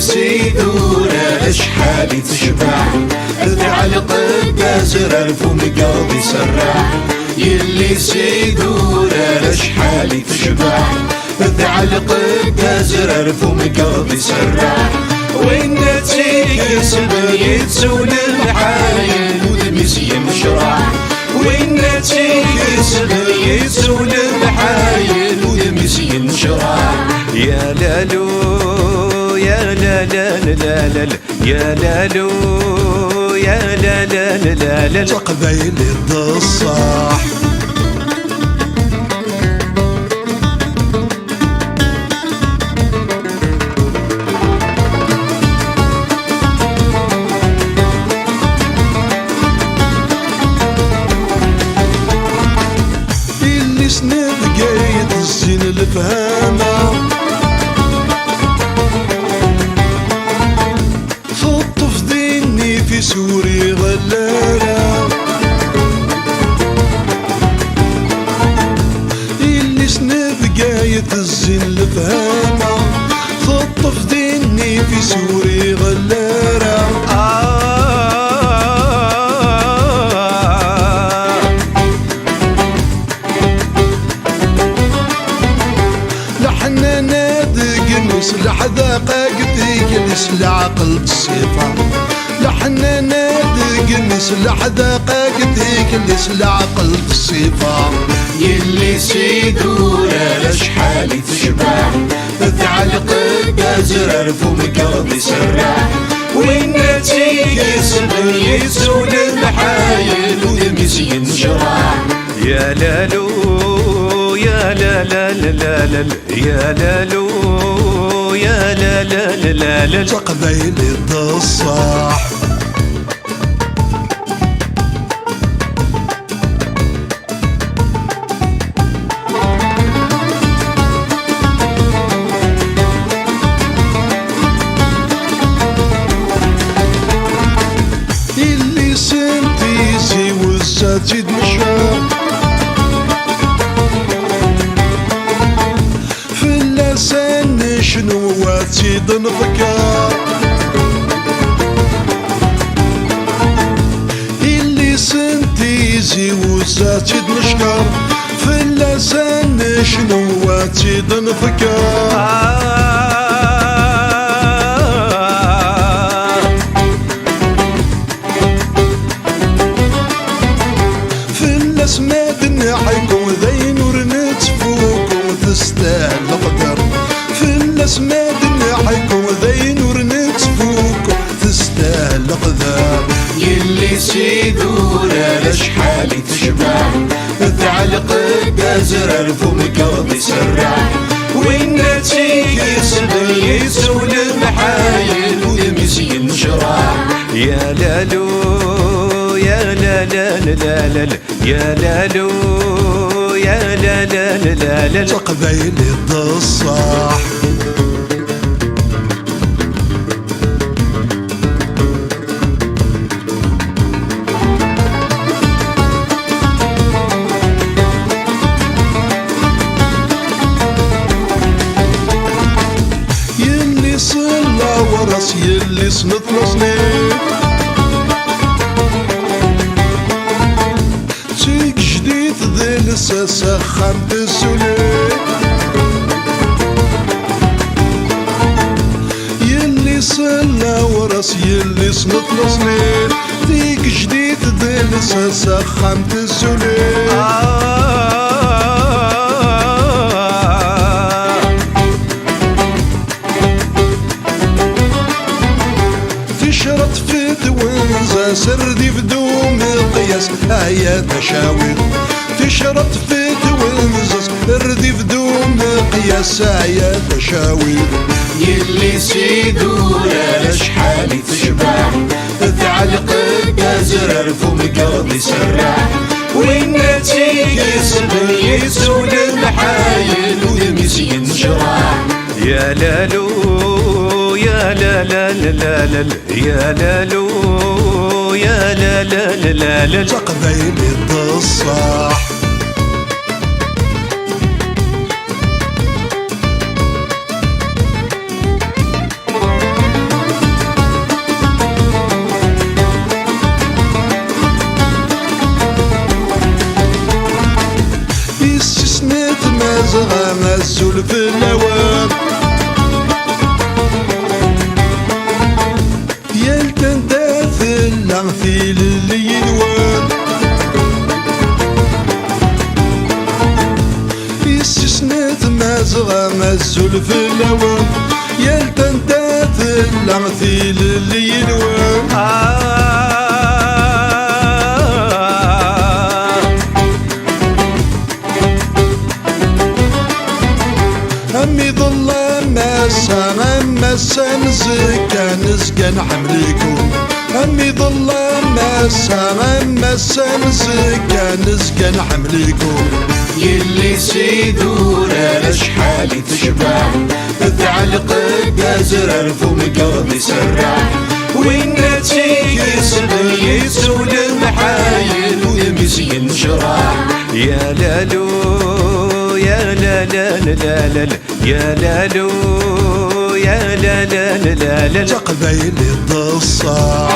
سيدونا شحال تشبع تعلق الدزر فم قلبي سرع يلي سيدونا شحال تشبع تعلق الدزر فم قلبي سرع وين تيكسب يتسول الحايل ودمس يمشرع وين تيكسب يتسول الحايل ودمس يمشرع يا لالو يا لا لا لا لا يا لالو يا لا لا لا لا تقبيل الصح اللي سند قايد الزين الفهامة في سوري غلالة اللي سنب قايد الزين الفهامة خطف ديني في سوري غلالة لحنا نادق نسلح ذاقاقتي يسلع عقل الصفة لحنا نادق نسلح دقاقتك اللي سلع قلب الصفا يلي سيدونا شحال تشبع تعلق الدزر فم قلبي سرع وين تيكسب يتسول الحايل ودمس ينشرع يا لالو يا لا لا لا لا يا لالو يا لا لا لا لا تقبيل الصح اللي سنتيزي وزاتي دمشق شنو واتي ضنفكار اللي سنتيزي وزاتي دمشكار في اللسان شنو واتي ضنفكار في الاسماد نحيكم ذي نور نتفوكم تستاهل القدر الاسماد نحيكم ذي نور نتفوك تستاهل قذاب يلي سيدونا شحال تشبع تعلق الدزر فم قلبي سرع وين تيكسب يتسول الحايل ودمس ينشرع يا لالو يا لا لا لا لا يا لالو يا لا لا لا لا تقبيل الصح يلي صلى ورس يلي صنت لصنيك تيك جديد ذي لساسة خمت السوليك يلي صلى ورس يلي صنت لصنيك تيك جديد ذي لساسة خمت السوليك تشرط في دوانزة سردي بدون قياس هيا تشاور تشرط في دوانزة سردي بدون قياس هيا تشاور يلي سيدونا شحال تشبع تعلق الدزر فم قلبي سرع وين تيكسب يتسول الحايل ودمس ينشرع يا لالو يا لا لا لا لا يا لالو يا لا لا لا لا تقبيل الصح مازغة السلف اللوام يالتن داثل في الليلوان يسسنت مازغة السلف اللوام يالتن داثل في الليلوان أمي ظل مسا نزكى نزكى نحملكم أمي ظل مسا نزكى نزكى نحملكم يلي سيدورة شحال تشبع تعلق الدزر فم قلبي سرع وين تيكسب يسول محايل ويمسي ينشرع يا لالو يا لا لا لا لا لا يا لالو يا لا لا لا لا لا تقبيل الضصاع